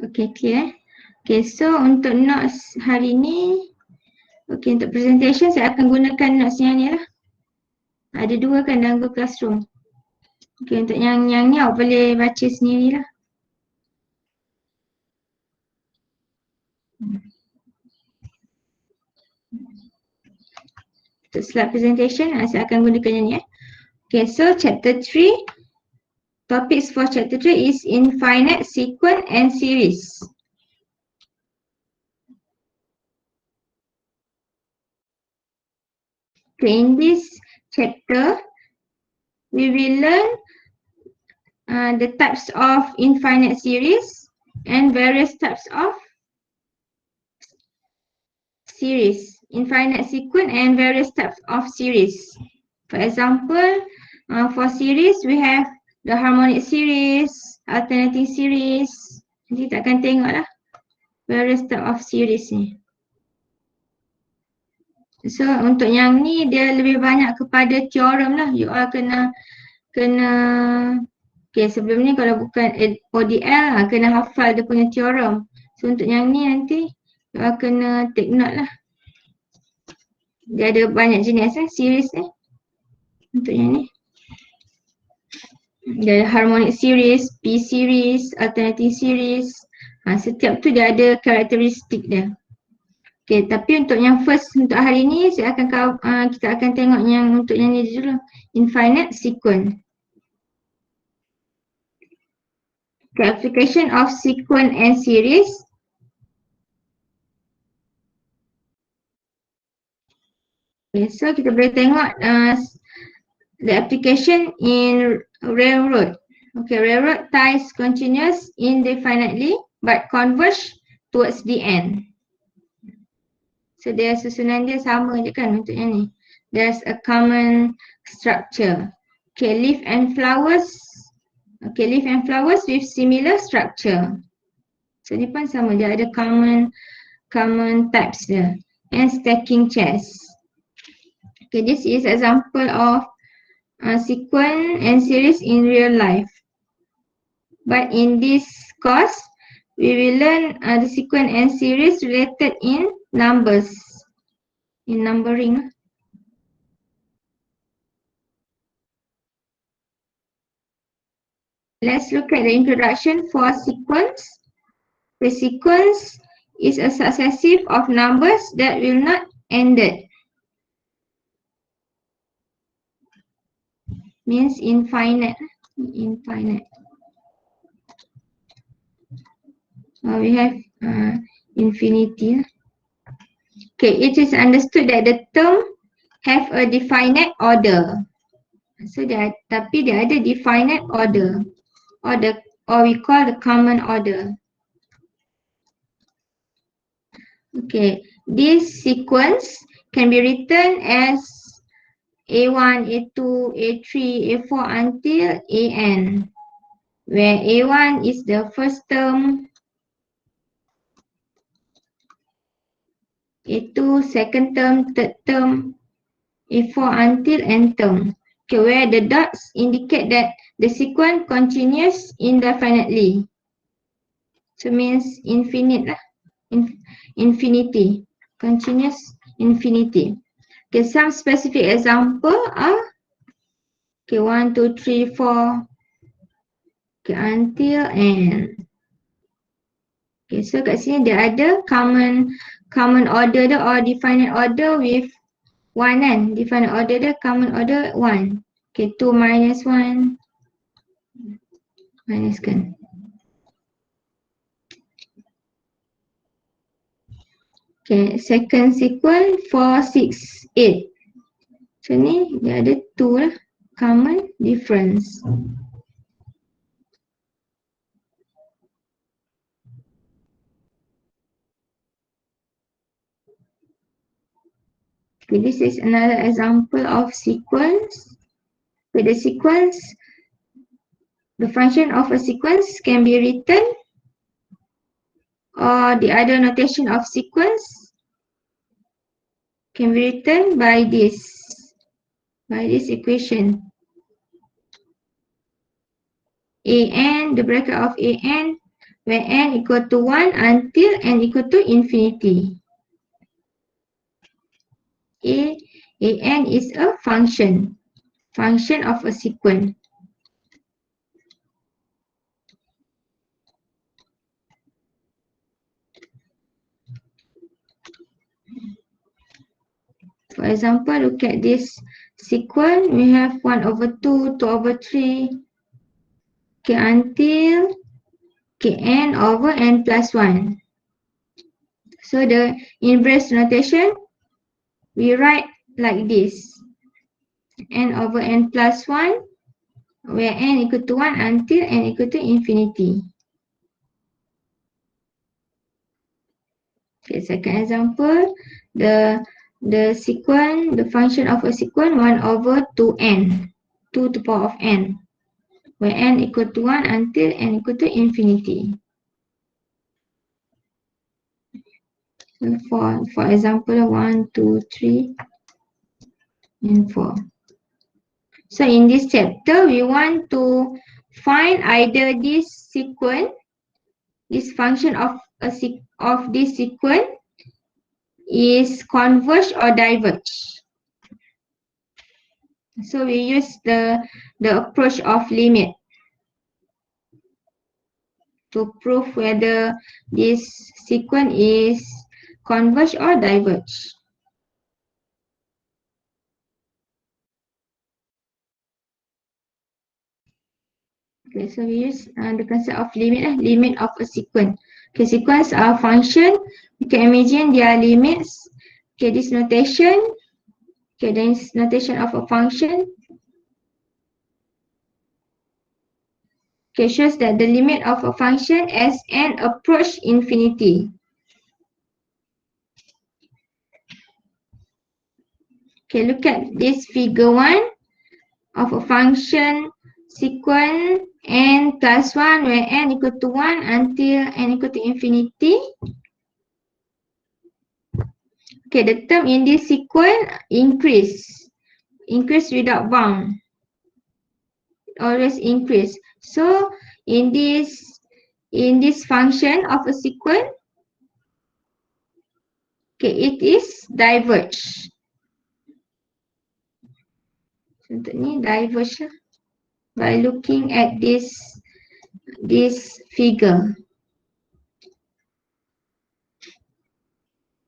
Okay, clear? Okay, so untuk notes hari ni, okay, untuk presentation saya akan gunakan notes yang ni lah. Ada dua kan dalam Google Classroom. Okay, untuk yang ni awak boleh baca sendiri lah. Untuk slide presentation, saya akan gunakan yang ni. Okay, so chapter 3, topics for chapter 3 is infinite, sequence and series. Okay, in this chapter, we will learn the types of infinite series and various types of series, infinite sequence and various types of series. For example, for series, we have the harmonic series, alternating series. Nanti kita akan tengok lah various type of series ni. So untuk yang ni dia lebih banyak kepada theorem lah. You all kena okay, sebelum ni kalau bukan ODL kena hafal dia punya theorem. So untuk yang ni nanti you all kena take note lah. Dia ada banyak jenis series ni. Untuk yang ni. Dia ada harmonic series, P series, alternating series. Setiap tu dia ada karakteristik dia. Okay, tapi untuk yang first untuk hari ni saya akan kita akan tengok yang untuk yang ni dulu. Infinite sequence. Okay, application of sequence and series. Okay, so kita boleh tengok the application in railroad. Okay, railroad ties continuous indefinitely but converge towards the end. So dia susunan dia sama je kan untuk yang ni. There's a common structure. Okay, leaf and flowers. Okay, leaf and flowers with similar structure. So ni pun sama, dia ada common types dia. And stacking chairs. Okay, this is example of sequence and series in real life. But in this course, we will learn the sequence and series related in numbers, in numbering. Let's look at the introduction for sequence. The sequence is a successive of numbers that will not ended. Means infinite. Infinite. We have infinity. Okay, it is understood that the term have a definite order. So tapi dia ada definite order. Or we call the common order. Okay, this sequence can be written as A1, A2, A3, A4 until AN, where A1 is the first term, A2 second term, third term, A4 until n term. Okay, where the dots indicate that the sequence continues indefinitely. So means infinite lah. Infinity. Continuous infinity. Okay, some specific example are 1, 2, 3, 4. Okay, until n. Okay, so kat sini dia ada common order dia or definite order with 1 kan. Definite order dia common order 1. Okay, 2 minus 1. Minuskan. Okay, second sequence 4, 6, 8. So ni dia ada 2 lah. Common difference. Okay, this is another example of sequence. Okay, the sequence, the function of a sequence can be written or the other notation of sequence can be written by this equation. an, the bracket of an, where n equal to 1 until n equal to infinity. An is a function of a sequence. For example, look at this sequence. We have 1 over 2, 2 over 3, okay, until n over n plus 1. So the inverse notation, we write like this. N over n plus 1, where n equal to 1 until n equal to infinity. Okay, second example, the sequence, the function of a sequence 1 over 2n, 2 to the power of n, where n equal to 1 until n equal to infinity. So for example, 1, 2, 3, and 4. So in this chapter, we want to find either this sequence, this function of this sequence is converge or diverge. So we use the approach of limit to prove whether this sequence is converge or diverge. Okay, so we use the concept of limit of a sequence. Okay, sequence are function. You can imagine their limits. Okay, this notation. Okay, this notation of a function. Okay, shows that the limit of a function as n approach infinity. Okay, look at this figure 1 of a function sequence n plus 1 where n equal to 1 until n equal to infinity. Okay, the term in this sequence increase without bound. Always increase. So in this function of a sequence, okay, it is diverge. Contohnya diverge by looking at this figure.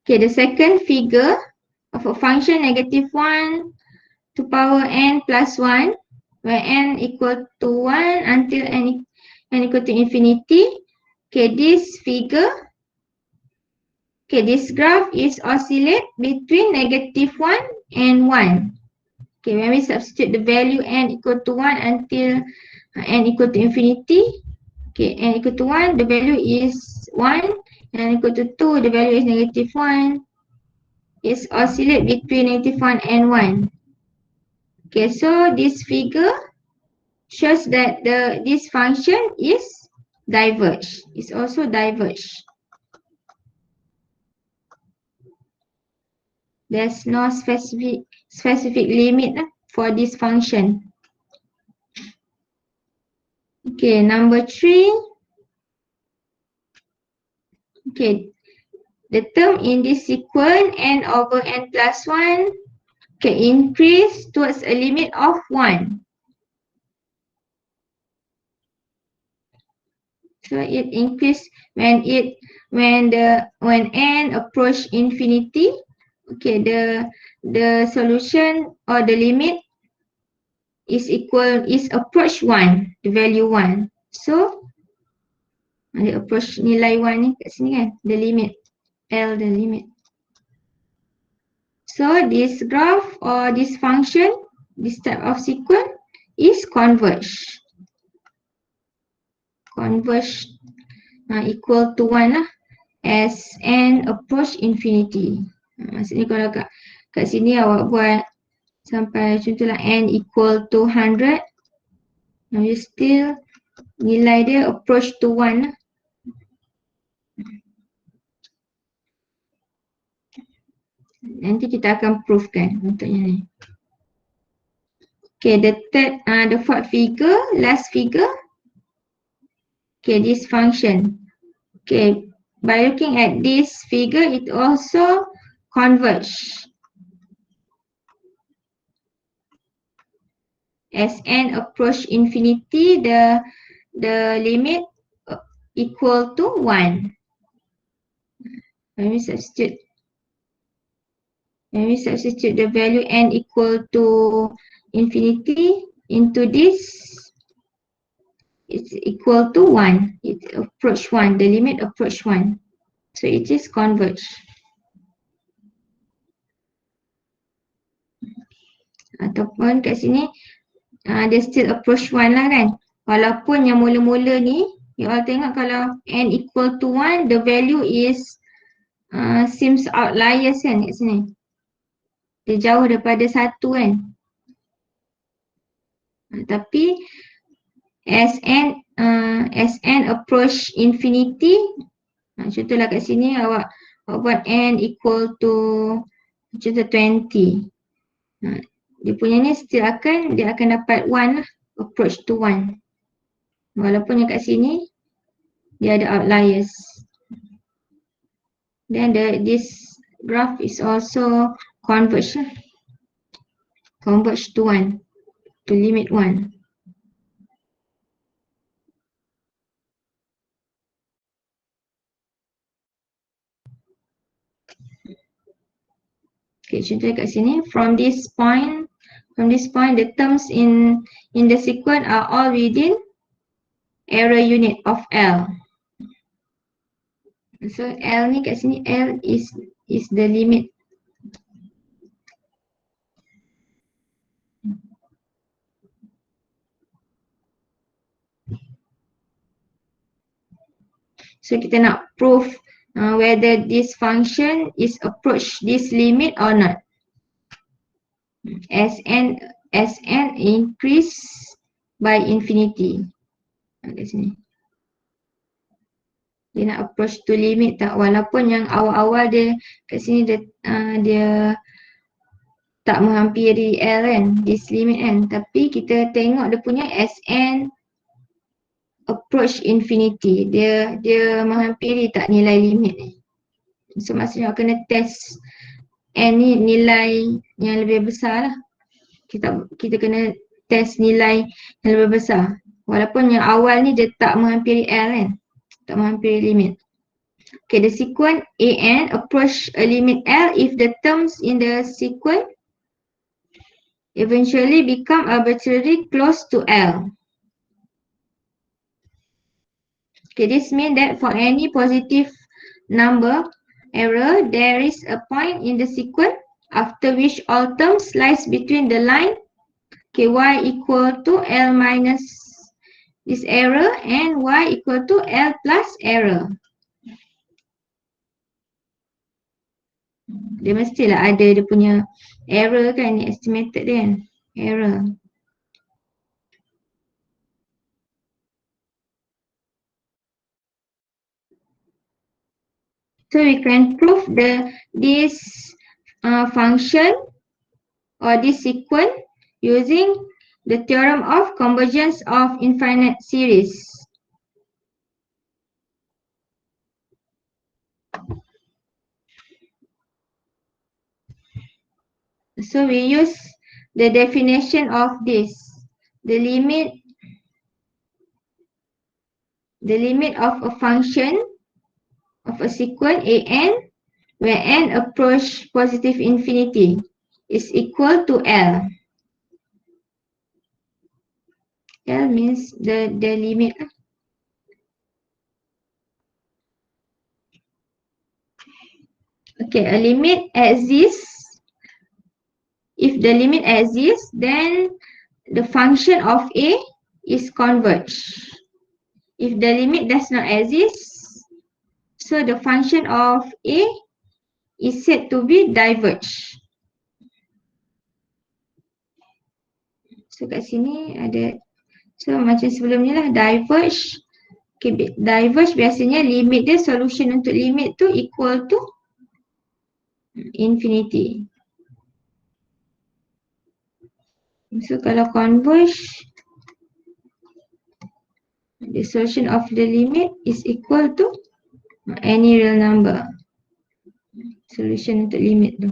Okay, the second figure of a function negative 1 to power n plus 1, where n equal to 1 until n equal to infinity. Okay, this figure, okay, this graph is oscillate between negative 1 and 1. Okay, when we substitute the value n equal to 1 until n equal to infinity, okay, n equal to 1, the value is 1, n equal to 2, the value is negative 1. It's oscillate between negative 1 and 1. Okay, so this figure shows that this function is diverge. It's also diverge. There's no specific limit for this function. Okay, number 3. Okay, the term in this sequence n over n plus 1 can increase towards a limit of 1. So it increase when n approach infinity. Okay, the solution or the limit is approach 1, the value 1. So the approach nilai 1 ni kat sini kan, the limit L, the limit. So this graph or this function, this type of sequence is converge. Converge equal to 1 lah as n approach infinity. Maksudnya kalau kat sini awak buat sampai contohlah n equal to 100, you still nilai dia approach to 1 lah. Nanti kita akan prove kan untuknya ni. Okay, the fourth figure, last figure. Okay, this function. Okay, by looking at this figure, it also converge. As n approach infinity, the limit equal to 1. When we substitute the value n equal to infinity into this, it's equal to 1. It approach 1. The limit approach 1. So it is converge. Ataupun kat sini dia still approach 1 lah kan. Walaupun yang mula-mula ni, you all tengok kalau n equal to 1, the value is seems outliers kan kat sini. Dia jauh daripada 1 kan. Tapi as n approach infinity, contohlah kat sini awak buat n equal to contoh 20. Dia punya ni still dia akan dapat 1 lah, approach to 1. Walaupun yang kat sini dia ada outliers. Then this graph is also converge lah. Converge to 1, to limit 1. Okay, contoh kat sini, from this point, the terms in the sequence are all within error unit of L. So L ni kat sini, L is the limit. So kita nak prove whether this function is approach this limit or not. As n increase by infinity. Kat sini. Dia nak approach to limit tak, walaupun yang awal-awal dia kat sini dia tak menghampiri L kan, this limit kan, tapi kita tengok dia punya Sn approach infinity, dia menghampiri tak nilai limit ni. So maksudnya kena test n ni nilai yang lebih besar lah. Kita kena test nilai yang lebih besar, walaupun yang awal ni dia tak menghampiri L kan, tak menghampiri limit. Okay, the sequence an approach a limit L if the terms in the sequence eventually become arbitrarily close to L. Okay, this means that for any positive number error, there is a point in the sequence after which all terms lies between the line y equal to L minus this error and y equal to L plus error. Dia mestilah ada dia punya error kan, estimated dia kan, error. So we can prove this function or this sequence using the theorem of convergence of infinite series. So we use the definition of this, the limit of a function of a sequence an where n approach positive infinity is equal to L. L means the limit. Okay, a limit exists. If the limit exists, then the function of A is converge. If the limit does not exist, so the function of A is said to be diverge. So kat sini ada, so macam sebelum ni lah, diverge. Okay, diverge biasanya limit dia, solution untuk limit tu equal to infinity. So kalau converge, the solution of the limit is equal to any real number. Solution untuk limit tu.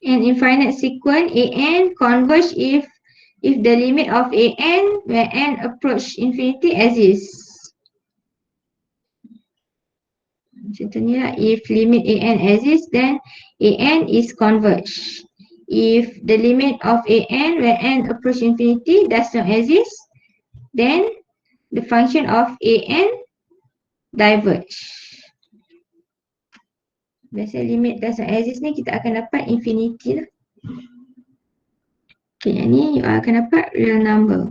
An infinite sequence an converge if the limit of an where n approach infinity exists. Contohnya lah, if limit an exists, then an is converge. If the limit of an where n approach infinity does not exist, then the function of an diverge. Biasa limit does not exist ni kita akan dapat infinity lah. Okay, yang ni you akan dapat real number.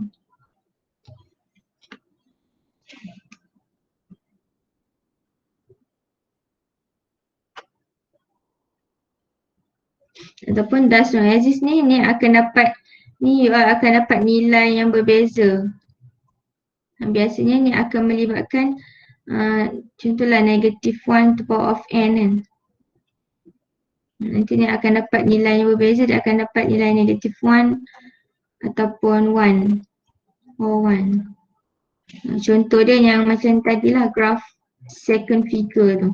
Ataupun does not exist ni akan dapat, ni you akan dapat nilai yang berbeza. Biasanya ni akan melibatkan contohlah negative 1 to power of n kan. Nanti ni akan dapat nilai yang berbeza, dia akan dapat nilai negative 1 ataupun 1 or 1. Contoh dia yang macam tadilah graph second figure tu.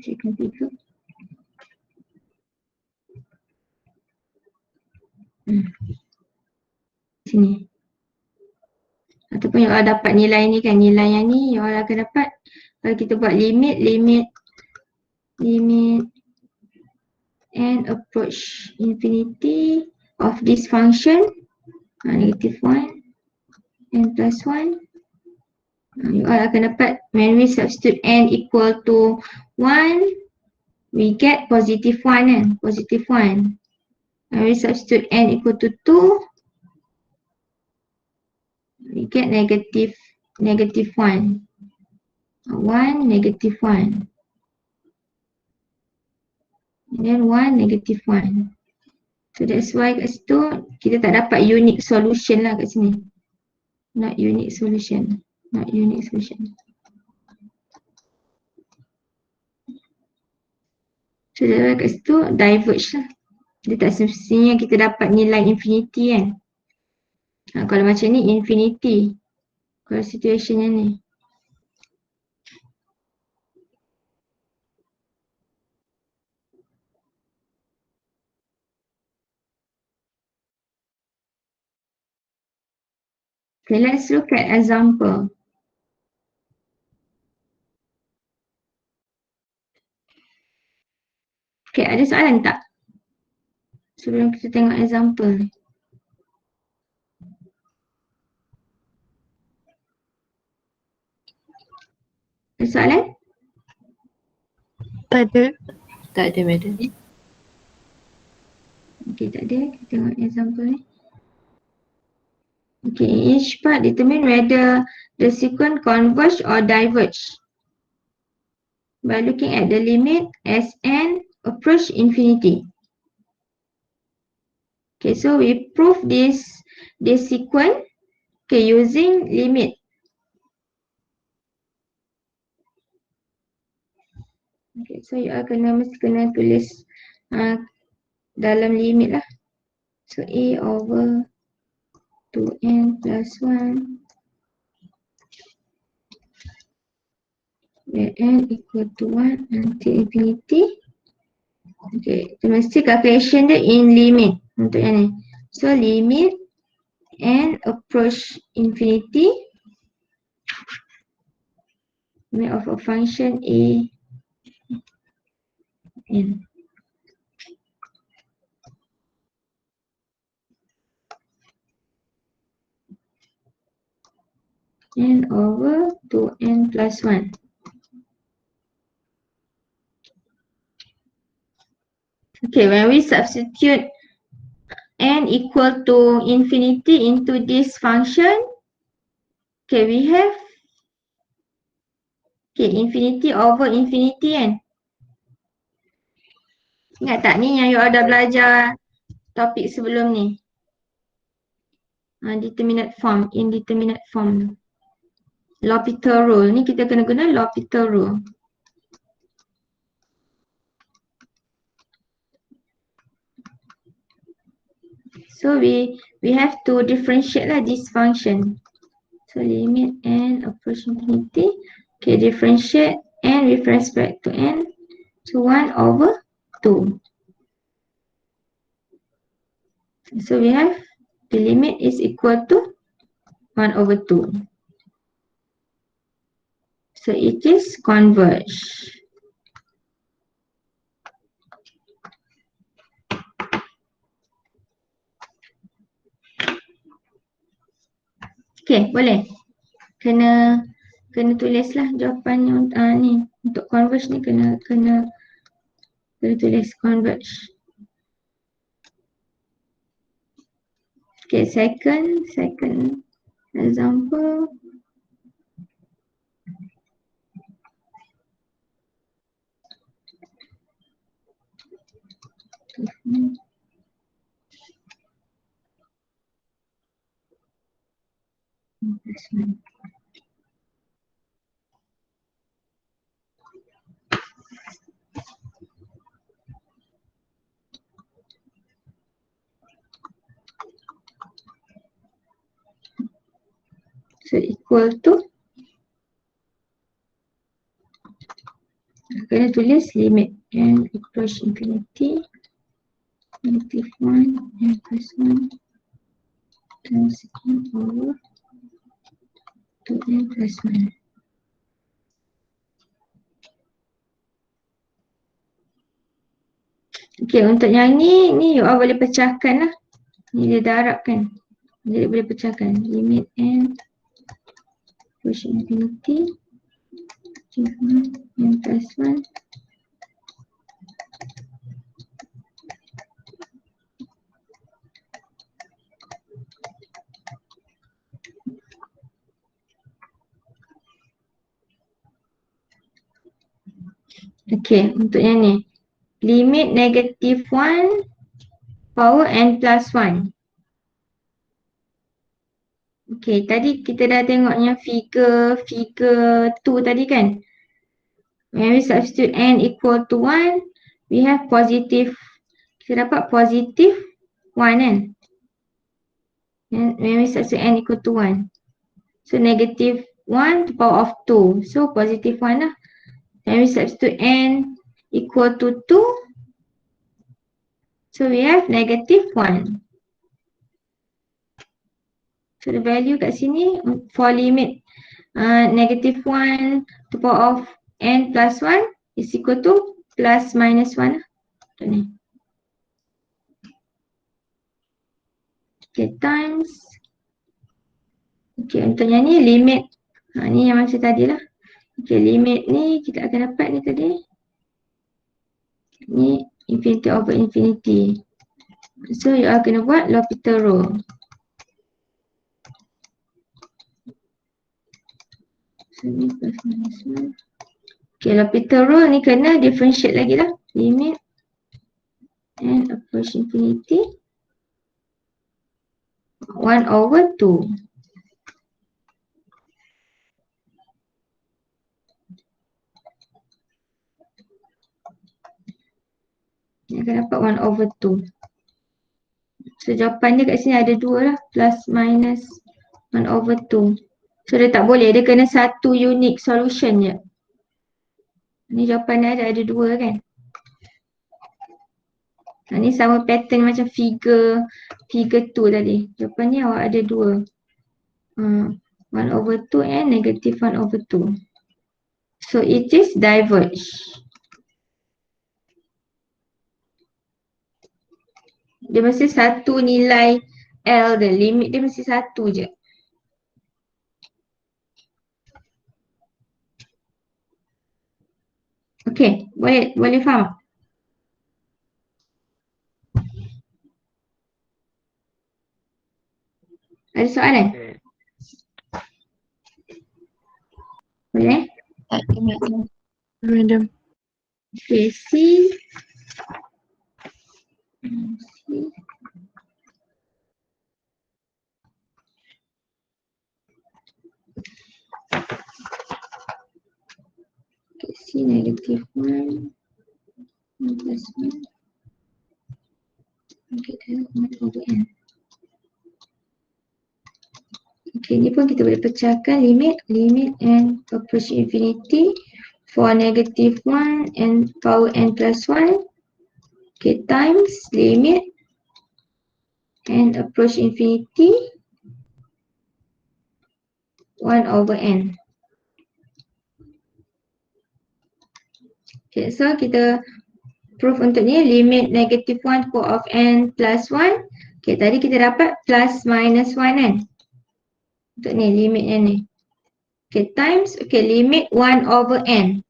Second figure. Sini. Ataupun you dapat nilai ni kan, nilai yang ni you akan dapat kalau kita buat limit and approach infinity of this function negative 1 n plus 1, you akan dapat when we substitute n equal to 1 we get positive 1 kan, positive 1. When we substitute n equal to 2 we get negative 1, 1 negative 1 and then 1 negative 1. So that's why kat situ kita tak dapat unique solution lah kat sini. Not unique solution. Not unique solution. So that's why kat situ diverge lah. Dia tak semestinya kita dapat nilai infinity kan. Kalau macam ni infinity. Kalau situationnya ni. Okay, let's look at example. Okay, ada soalan tak? Sebelum kita tengok example ni. Ada soalan? Tak ada. Tak ada, madam. Okay, tak ada. Kita tengok example ni. Okay, each part determine whether the sequence converge or diverge by looking at the limit as n approach infinity. Okay, so we prove this sequence using limit. Okay, so you mesti kena tulis dalam limit lah. So a over 2n plus 1 where n equal to 1 until infinity. Okay, kita mesti calculation dia in limit untuk yang ni. So limit n approach infinity limit of a function a n. N over 2n plus 1. Okay, when we substitute n equal to infinity into this function, okay, we have infinity over infinity kan. Ingat tak ni yang you dah belajar topik sebelum ni? Determinate form, indeterminate form. L'Hopital rule. Ni kita kena guna L'Hopital rule. So we have to differentiate lah this function. So limit n approach infinity. Okay, differentiate n with respect to n to 1 over 2. So we have the limit is equal to 1 over 2. So it is converge. Okay, boleh. Kena tulislah jawapannya ni untuk converge ni kena tulis converge. Okay, second example. So equal to, kena tulis limit n approach infinity -1 n plus 1 times n over 2n plus 1. Okay, untuk yang ni you all boleh pecahkan lah. Ni dia darabkan. Jadi boleh pecahkan. Limit n approach infinity n plus 1 Okay, untuk yang ni limit negative 1 power n plus 1. Okay, tadi kita dah tengoknya figure 2 tadi kan. When we substitute n equal to 1, we have positive, kita dapat positive 1 kan. When we substitute n equal to 1. So negative 1 to power of 2. So positive 1 lah. When we substitute n equal to 2, so we have negative 1. So the value kat sini for limit negative 1 to power of n plus 1 is equal to plus minus 1 lah. Ni. Okay, times. Okay, untuk yang ni limit. Ni yang macam tadi lah. Okay, limit ni kita akan dapat ni tadi. Ni infinity over infinity. So you are kena buat L'Hopital rule. So ni plus minus 1. Okay, L'Hopital rule ni kena differentiate lagi lah. Limit and approach infinity 1 over 2. Ni akan dapat 1 over 2. So jawapan dia kat sini ada 2 lah. Plus minus 1 over 2. So dia tak boleh. Dia kena satu unique solution je. Ni jawapan dia ada 2 kan. Ni sama pattern macam figure 2 tadi. Jawapan ni awak ada 2. 1 over 2 and negative 1 over 2. So it is diverge. Dia mesti satu nilai L dia. Limit dia mesti satu je. Okay, boleh faham? Ada soalan? Boleh? Random. Okay, C. Okay, C negative 1 plus 1. Okay, 1 over n. Okay, ni pun kita boleh pecahkan limit and approach infinity for negative 1 and power n plus 1. Okay, times limit and approach infinity 1 over n. Okay, so kita proof untuk ni limit negative 1 power of n plus 1. Okay, tadi kita dapat plus minus 1 kan. Untuk ni limitnya ni. Okay, times, okay, limit 1 over n.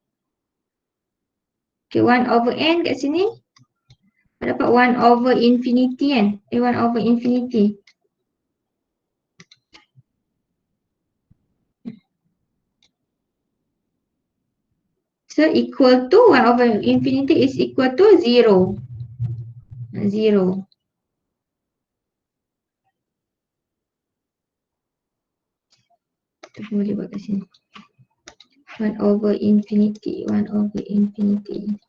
Okay, 1 over n kat sini. Dapat 1 over infinity kan. 1 over infinity. So, equal to 1 over infinity is equal to 0. 0. Kita boleh buat kat sini. 1 over infinity. 1 over infinity.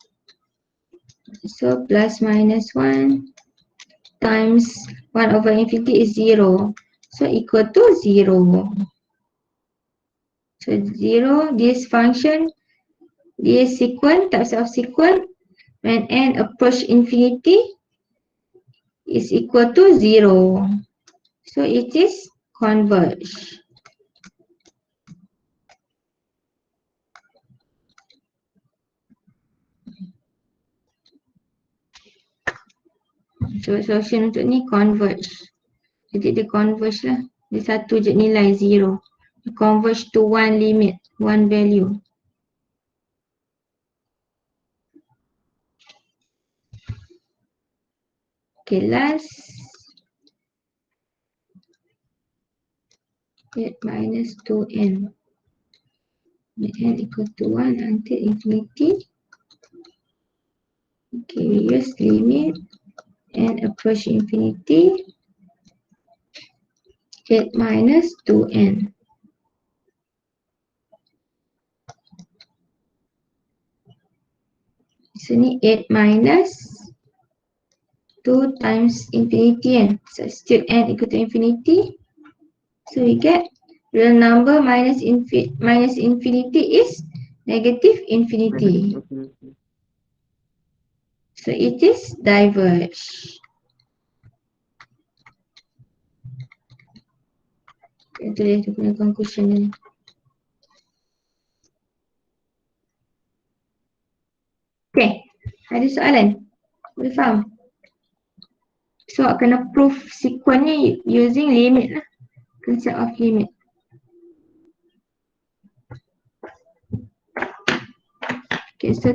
So, plus minus 1 times 1 over infinity is 0. So, equal to 0. So, 0, this function, this sequence, types of sequence, when n approach infinity is equal to 0. So, it is converge. So, solution untuk ni converge. Jadi dia converge lah. Dia satu je nilai 0. Converge to one limit, one value. Okay, last. 8 minus 2n. n equal to 1 until infinity. Okay, we use limit and approach infinity. 8 minus 2n. Sini 8 minus 2 times infinity n. Substitute n equal to infinity. So we get real number minus infinity is negative infinity. So it is diverge. Itu dia punya conclusion ni. Okay, ada soalan? Boleh faham? So kena proof sequence ni using limit lah. Concept of limit. Okay, so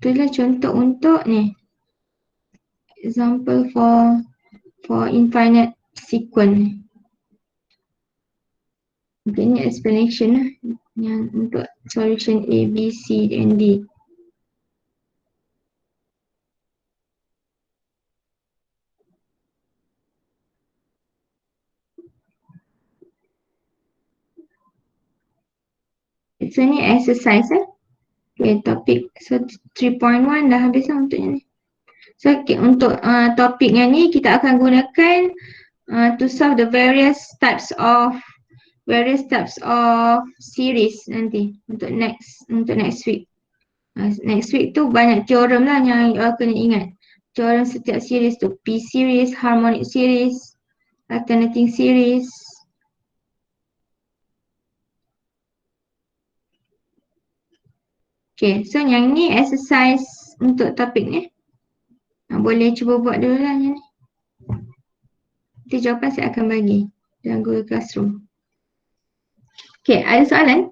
itulah contoh untuk ni. Example for infinite sequence. Okay, ni explanation lah yang untuk solution A, B, C dan D. So ni exercise lah. Okay, topik. So 3.1 dah habis lah untuk ni. So okay, untuk topik yang ni kita akan gunakan to solve the various types of series nanti untuk next week. Next week tu banyak theorem lah yang kena ingat. Theorem setiap series tu, P series, harmonic series, alternating series. Okay, so yang ni exercise untuk topik ni. Boleh cuba buat dulu lah yang ni. Nanti jawapan saya akan bagi dalam Google Classroom. Okay, ada soalan?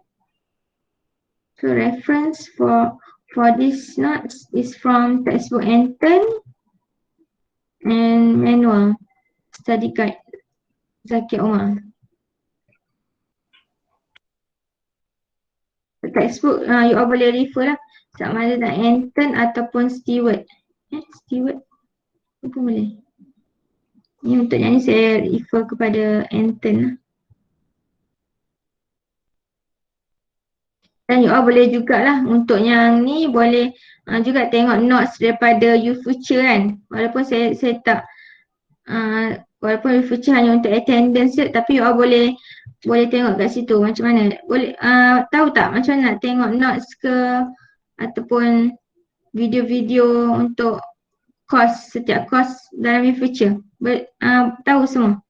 So reference for this notes is from textbook Anton and manual study guide Zakir Omar. Textbook you all boleh refer lah sama ada nak Anton ataupun Stewart. Stewart apa boleh? Ni untuk yang ni saya refer kepada Anton lah. Dan you all boleh jugalah untuk yang ni boleh juga tengok notes daripada You Future kan. Walaupun saya tak Walaupun future hanya untuk attendance je, tapi you all boleh tengok kat situ macam mana. Boleh tahu tak macam mana nak tengok notes ke ataupun video-video untuk setiap course dalam future. Tahu semua?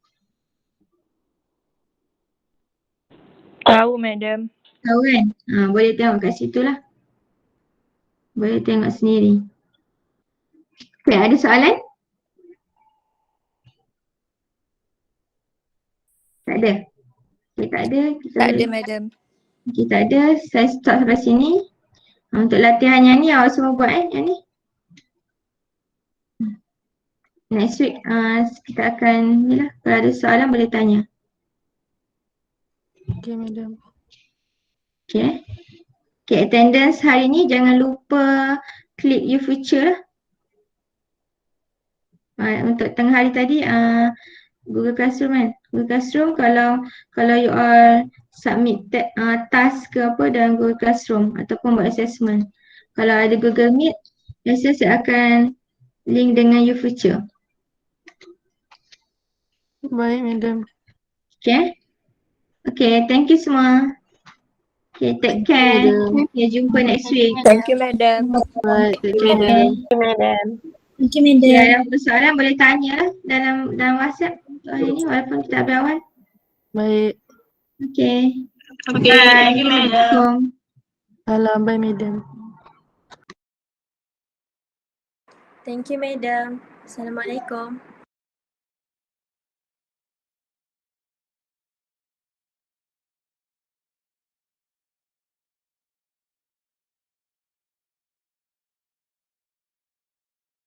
Tahu, madam. Tahu kan? Boleh tengok kat situ lah. Boleh tengok sendiri. Okay, ada soalan? Tak ada? Okay, tak ada. Tak ada, madam. Okay, tak ada. Saya stop sampai sini. Untuk latihan yang ni, awak semua buat yang ni. Next week, kita akan, ni lah, kalau ada soalan boleh tanya. Okay, madam. Okay. Okay, attendance hari ni jangan lupa klik you future lah. Untuk tengah hari tadi, Google Classroom kan. Google Classroom kalau you all submit task ke apa dalam Google Classroom ataupun buat assessment. Kalau ada Google Meet, biasa saya akan link dengan you future. Baik, madam. Okay. Okay, thank you semua. Okay, take care. Okay, jumpa next week. Thank you, madam. Baik, take care, Okay. madam. Thank you, madam. Thank you, Ya, madam. ada persoalan boleh tanya lah dalam WhatsApp untuk hari ni walaupun kita habis awal. Baik. Okay. Okay, Bye. thank you, madam. Assalamualaikum. Salam, bye, madam. Thank you, madam. Assalamualaikum.